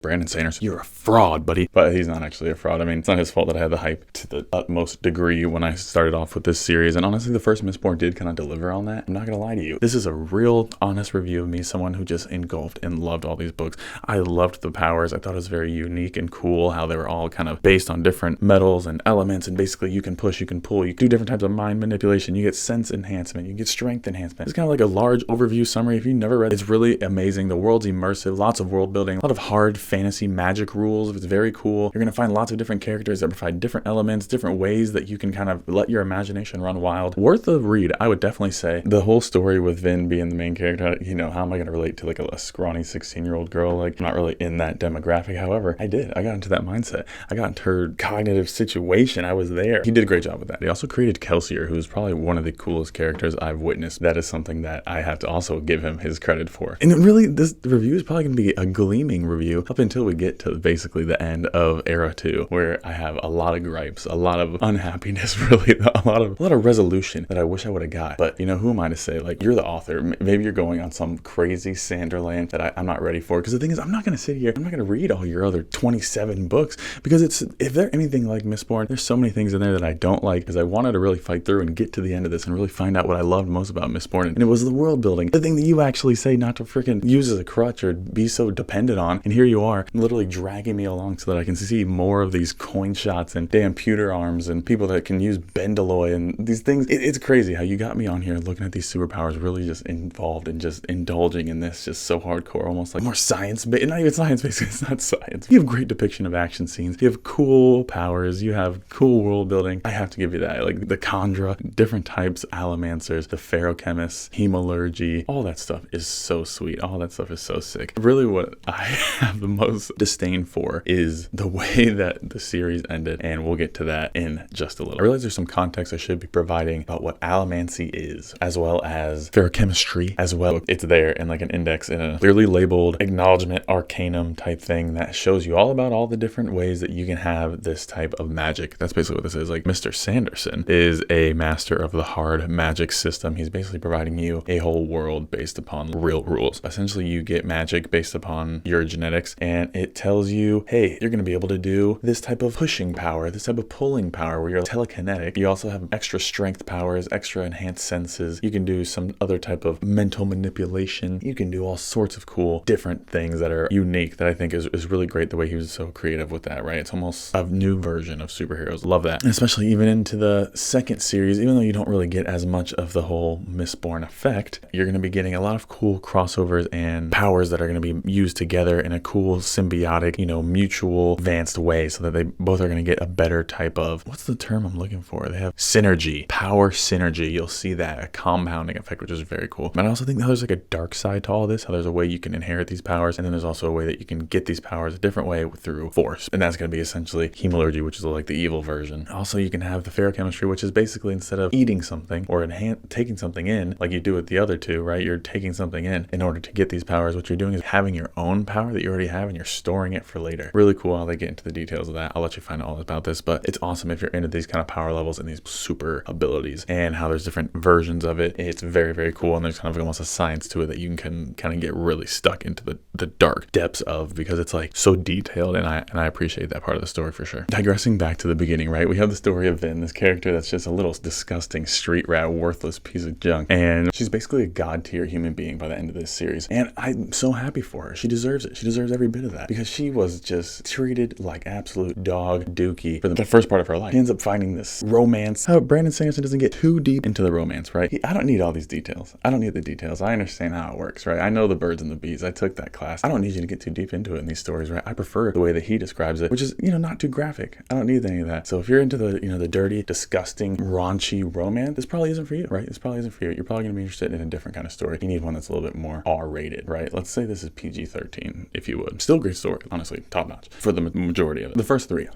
Brandon Sanderson, you're a fraud, buddy. But he's not actually a fraud. I mean, it's not his fault that I had the hype to the utmost degree when I started off with this series. And honestly, the first Mistborn did kind of deliver on that. I'm not going to lie to you. This is a real honest review of me, someone who just engulfed and loved all these books. I loved the powers. I thought it was very unique and cool how they were all kind of based on different metals and elements. And basically you can push, you can pull, you can do different types of mind manipulation. You get sense enhancement, you get strength enhancement. It's kind of like a large overview summary. If you've never read it, it's really amazing. The world's immersive, lots of world building, a lot of hard fantasy magic rules. It's very cool. You're going to find lots of different characters that provide different elements, different ways that you can kind of let your imagination run wild. Worth a read, I would definitely say. The whole story with Vin being the main character, you know, how am I going to relate to like a scrawny 16-year-old girl? Like, I'm not really in that demographic. However, I did. I got into that mindset. I got into her cognitive situation. I was there. He did a great job with that. He also created Kelsier, who's probably one of the coolest characters I've witnessed. That is something that I have to also give him his credit for. And really, this review is probably going to be a gleaming review up until we get to basically the end of Era 2, where I have a lot of gripes, a lot of unhappiness, really, a lot of resolution that I wish I would have got. But, you know, who am I to say? Like, you're the author. Maybe you're going on some crazy Sanderland that I'm not ready for. Because the thing is, I'm not going to sit here, I'm not going to read all your other 27 books, because if they're anything like Mistborn, there's so many things in there that I don't like, because I wanted to really fight through and get to the end of this and really find out what I loved most about Mistborn. And it was the world building, the thing that you actually say not to freaking use as a crutch or be so dependent on. And here you are, literally dragging me along so that I can see more of these coin shots and damn pewter arms and people that can use Bendaloy and these things. It's crazy how you got me on here looking at these superpowers, really just involved and just indulging in this just so hardcore, almost like more science-based. Not even science-based, it's not science. You have great depiction of action scenes. You have cool powers. You have cool world building. I have to give you that. Like the Khandra, different types, allomancers, the ferrochemists, hemallurgy, all that stuff is so sweet. All that stuff is so sick. Really what I have the most disdain for is the way that the series ended, and we'll get to that in just a little. I realize there's some context I should be providing about what allomancy is, as well as ferrochemistry as well. It's there in like an index in a clearly labeled acknowledgement arcanum type thing that shows you all about all the different ways that you can have this type of magic. That's basically what this is. Like, Mr. Sanderson is a master of the hard magic system. He's basically providing you a whole world based upon real rules. Essentially, you get magic based upon your genetics, and it tells you, hey, you're going to be able to do this type of pushing power, this type of pulling power where you're telekinetic. You also have extra strength powers, extra enhanced senses. You can do some other type of mental manipulation. You can do all sorts of cool different things that are unique, that I think is really great, the way he was so creative with that, right? It's almost a new version of superheroes. Love that. And especially even into the second series, even though you don't really get as much of the whole Mistborn effect, you're going to be getting a lot of cool crossovers and powers that are going to be used together in a cool symbiotic, you know, mutual advanced way, so that they both are going to get a better type of, what's the term I'm looking for? They have synergy, power synergy. You'll see that, a compounding effect, which is very cool. But I also think that there's like a dark side to all this, how there's a way you can inherit these powers, and then there's also a way that you can get these powers a different way through force. And that's going to be essentially hemallurgy, which is like the evil version. Also, you can have the ferrochemistry, which is basically instead of eating something or taking something in like you do with the other two, right? You're taking something in order to get these powers. What you're doing is having your own power that you already have, and you're storing it for later. Really cool how they get into the details of that. I'll let you find out all about this, but it's awesome if you're into these kind of power levels and these super abilities, and how there's different versions of it. It's very, very cool, and there's kind of almost a science to it that you can kind of get really stuck into the dark depths of, because it's like so detailed, and I appreciate that part of the story for sure. Digressing back to the beginning, right? We have the story of Vin, this character that's just a little disgusting street rat, worthless piece of junk, and she's basically a god tier human being by the end of this series, and I'm so happy for her. She deserves it. She deserves every bit of that, because she was just treated like absolute dog dookie for the first part of her life. She ends up finding this romance. How Brandon Sanderson doesn't get too deep into the romance, right? I don't need all these details. I don't need the details. I understand how it works, right? I know the birds and the bees. I took that class. I don't need you to get too deep into it in these stories, right? I prefer the way that he describes it, which is, you know, not too graphic. I don't need any of that. So if you're into the, you know, the dirty, disgusting, raunchy romance, this probably isn't for you, right? This probably isn't for you. You're probably going to be interested in a different kind of story. You need one that's a little bit more R-rated, right? Let's say this is PG-13, if you would. Still great story, honestly, top notch for the majority of it. The first three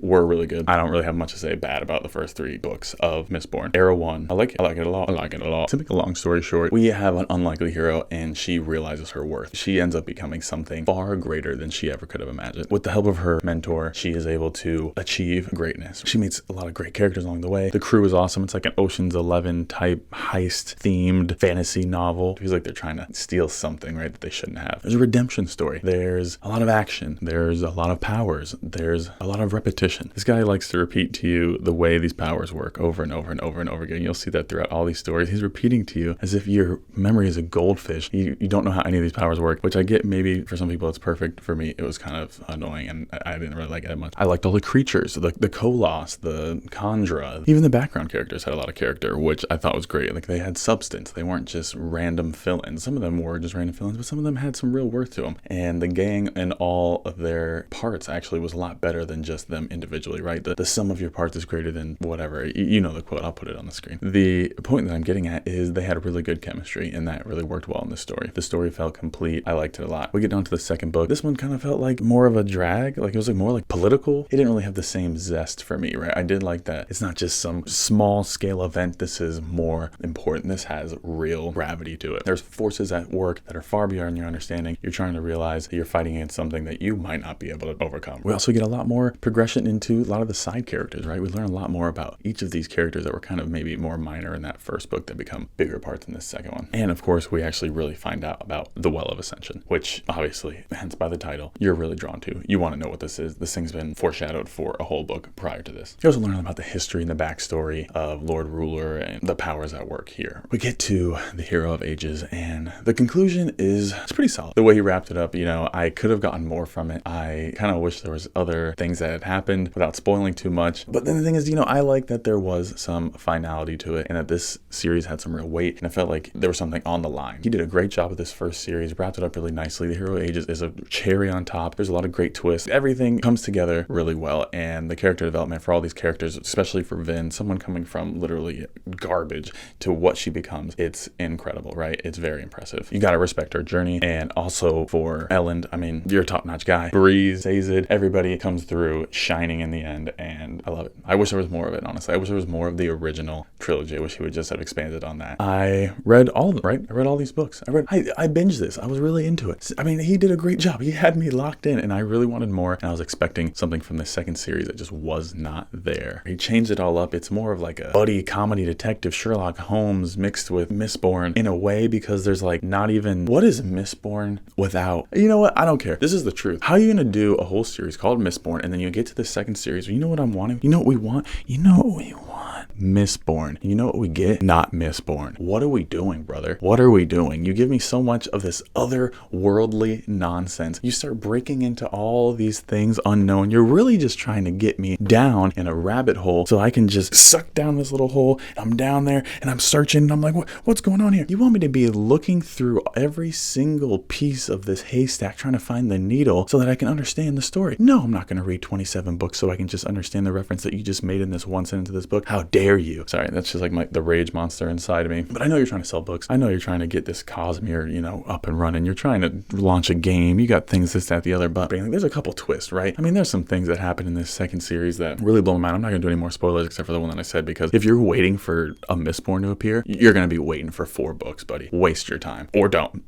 were really good. I don't really have much to say bad about the first three books of Mistborn. Era 1, I like it a lot. To make a long story short, we have an unlikely hero, and she realizes her worth. She ends up becoming something far greater than she ever could have imagined. With the help of her mentor, she is able to achieve greatness. She meets a lot of great characters along the way. The crew is awesome. It's like an Ocean's 11 type heist themed fantasy novel. It feels like they're trying to steal something, right, that they shouldn't have. There's a redemption story. There's is a lot of action. There's a lot of powers. There's a lot of repetition. This guy likes to repeat to you the way these powers work over and over and over and over again. You'll see that throughout all these stories. He's repeating to you as if your memory is a goldfish. You don't know how any of these powers work, which I get maybe for some people it's perfect. For me, it was kind of annoying and I didn't really like it that much. I liked all the creatures, the Koloss, the Khandra. Even the background characters had a lot of character, which I thought was great. Like, they had substance. They weren't just random fill-ins. Some of them were just random fill-ins, but some of them had some real worth to them. And the gang and all of their parts actually was a lot better than just them individually, right? The sum of your parts is greater than whatever. You know the quote. I'll put it on the screen. The point that I'm getting at is they had really good chemistry, and that really worked well in this story. The story felt complete. I liked it a lot. We get down to the second book. This one kind of felt like more of a drag. Like, it was like more like political. It didn't really have the same zest for me, right? I did like that it's not just some small scale event. This is more important. This has real gravity to it. There's forces at work that are far beyond your understanding. You're trying to realize that you're fighting against something that you might not be able to overcome. We also get a lot more progression into a lot of the side characters, right? We learn a lot more about each of these characters that were kind of maybe more minor in that first book that become bigger parts in this second one. And of course, we actually really find out about the Well of Ascension, which obviously, hence by the title, you're really drawn to. You want to know what this is. This thing's been foreshadowed for a whole book prior to this. You also learn about the history and the backstory of Lord Ruler and the powers at work here. We get to the Hero of Ages, and the conclusion is it's pretty solid. The way he wrapped it up, I could have gotten more from it. I kind of wish there was other things that had happened without spoiling too much. But then the thing is, I like that there was some finality to it and that this series had some real weight, and I felt like there was something on the line. He did a great job with this first series, wrapped it up really nicely. The Hero of Ages is a cherry on top. There's a lot of great twists. Everything comes together really well, and the character development for all these characters, especially for Vin, someone coming from literally garbage to what she becomes, it's incredible, right? It's very impressive. You gotta respect her journey. And also for Elend, you're a top-notch guy. Breeze, Sazed, everybody comes through shining in the end, and I love it. I wish there was more of it, honestly. I wish there was more of the original trilogy. I wish he would just have expanded on that. I read all of them, right? I read all these books. I binged this. I was really into it. He did a great job. He had me locked in, and I really wanted more, and I was expecting something from the second series that just was not there. He changed it all up. It's more of like a buddy comedy detective Sherlock Holmes mixed with Mistborn in a way, because there's like not even, what is Mistborn without, you know what? I don't care. This is the truth. How are you going to do a whole series called Mistborn, and then you get to the second series, you know what I'm wanting? You know what we want? Mistborn. You know what we get? Not Mistborn. What are we doing, brother? What are we doing? You give me so much of this otherworldly nonsense. You start breaking into all these things unknown. You're really just trying to get me down in a rabbit hole so I can just suck down this little hole. I'm down there and I'm searching and I'm like, what's going on here? You want me to be looking through every single piece of this haystack trying to find the needle so that I can understand the story? No, I'm not going to read 27 books so I can just understand the reference that you just made in this one sentence of this book. How dare you? Sorry, that's just like the rage monster inside of me. But I know you're trying to sell books. I know you're trying to get this Cosmere, up and running. You're trying to launch a game. You got things, this, that, the other. But there's a couple twists, right? There's some things that happen in this second series that really blow my mind. I'm not going to do any more spoilers except for the one that I said, because if you're waiting for a Mistborn to appear, you're going to be waiting for 4 books, buddy. Waste your time. Or don't.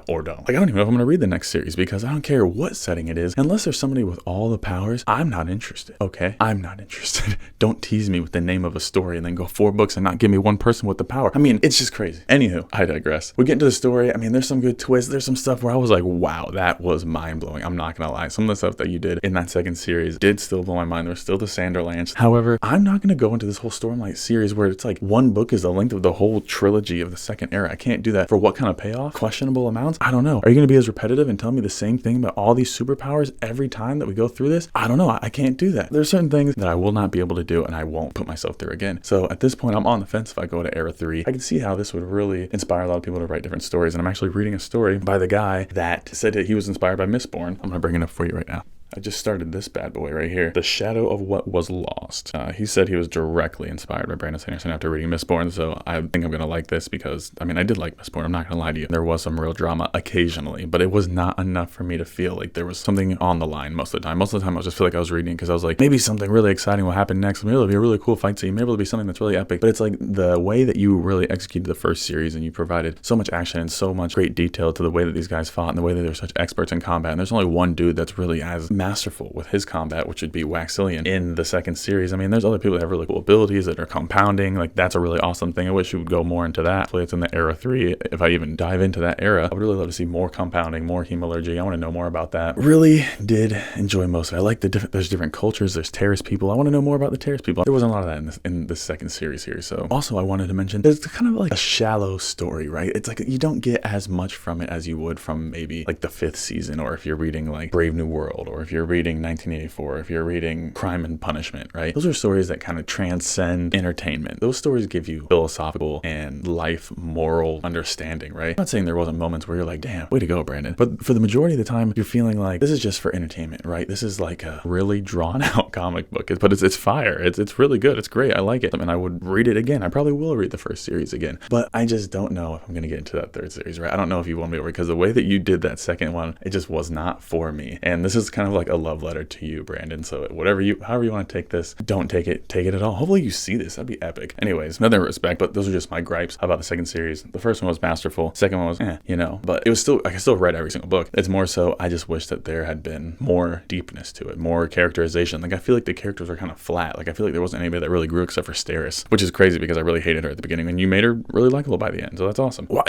Or don't. Like, I don't even know if I'm going to read the next series, because I don't care what setting it is. Unless there's somebody with all the powers, I'm not interested. Okay? I'm not interested. Don't tease me with the name of a story and then go 4 books and not give me one person with the power. It's just crazy. Anywho, I digress. We get into the story. There's some good twists. There's some stuff where I was like, wow, that was mind-blowing. I'm not going to lie. Some of the stuff that you did in that second series did still blow my mind. There's still the Sanderlands. However, I'm not going to go into this whole Stormlight series where it's like one book is the length of the whole trilogy of the second era. I can't do that. For what kind of payoff? Questionable amounts? I don't know. Are you going to be as repetitive and tell me the same thing about all these superpowers every time that we go through this? I don't know. I can't do that. There's certain things that I will not be able to do, and I won't put myself through again. So at this point, I'm on the fence if I go to Era 3. I can see how this would really inspire a lot of people to write different stories, and I'm actually reading a story by the guy that said that he was inspired by Mistborn. I'm going to bring it up for you right now. I just started this bad boy right here. The Shadow of What Was Lost. He said he was directly inspired by Brandon Sanderson after reading Mistborn, so I think I'm going to like this because, I did like Mistborn. I'm not going to lie to you. There was some real drama occasionally, but it was not enough for me to feel like there was something on the line most of the time. Most of the time, I just feel like I was reading because I was like, maybe something really exciting will happen next. Maybe it'll be a really cool fight scene. Maybe it'll be something that's really epic. But it's like the way that you really executed the first series and you provided so much action and so much great detail to the way that these guys fought and the way that they're such experts in combat. And there's only one dude that's really as masterful with his combat, which would be Waxillian in the second series. I mean, there's other people that have really cool abilities that are compounding. Like, that's a really awesome thing. I wish you would go more into that. Hopefully it's in the era 3. If I even dive into that era, I would really love to see more compounding, more hemalurgy. I want to know more about that. Really did enjoy most of it. I like there's different cultures. There's Terrace people. I want to know more about the Terrace people. There wasn't a lot of that in the second series here. So also I wanted to mention, there's kind of like a shallow story, right? It's like you don't get as much from it as you would from maybe like the 5th season, or if you're reading like Brave New World, or if you're reading 1984, if you're reading Crime and Punishment, right? Those are stories that kind of transcend entertainment. Those stories give you philosophical and life moral understanding, right? I'm not saying there wasn't moments where you're like, damn, way to go, Brandon. But for the majority of the time, you're feeling like this is just for entertainment, right? This is like a really drawn out comic book, but it's fire. It's really good. It's great. I like it. And I would read it again. I probably will read the first series again, but I just don't know if I'm going to get into that 3rd series, right? I don't know if you want me over, because the way that you did that second one, it just was not for me. And this is kind of like a love letter to you, Brandon. So however you want to take this, don't take it at all. Hopefully you see this. That'd be epic. Anyways, nothing to respect, but those are just my gripes about the second series. The first one was masterful. Second one was, but it was still, I can still read every single book. It's more so, I just wish that there had been more deepness to it, more characterization. Like, I feel like the characters were kind of flat. Like, I feel like there wasn't anybody that really grew except for Steris, which is crazy because I really hated her at the beginning, and you made her really likable by the end. So that's awesome. Why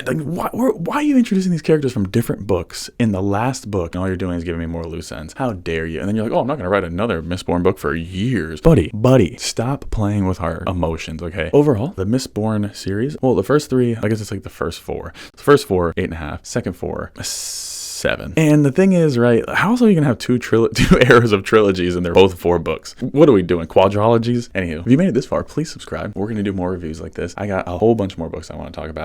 are you introducing these characters from different books in the last book, and all you're doing is giving me more loose ends? How dare you? And then you're like, oh, I'm not going to write another Mistborn book for years. Buddy, stop playing with our emotions, okay? Overall, the Mistborn series, well, the first 3, I guess it's like the first 4. The first 4, 8.5. Second 4, 7. And the thing is, right, how else are you gonna have two eras of trilogies and they're both 4 books? What are we doing, quadrologies? Anywho, if you made it this far, please subscribe. We're gonna do more reviews like this. I got a whole bunch more books I want to talk about.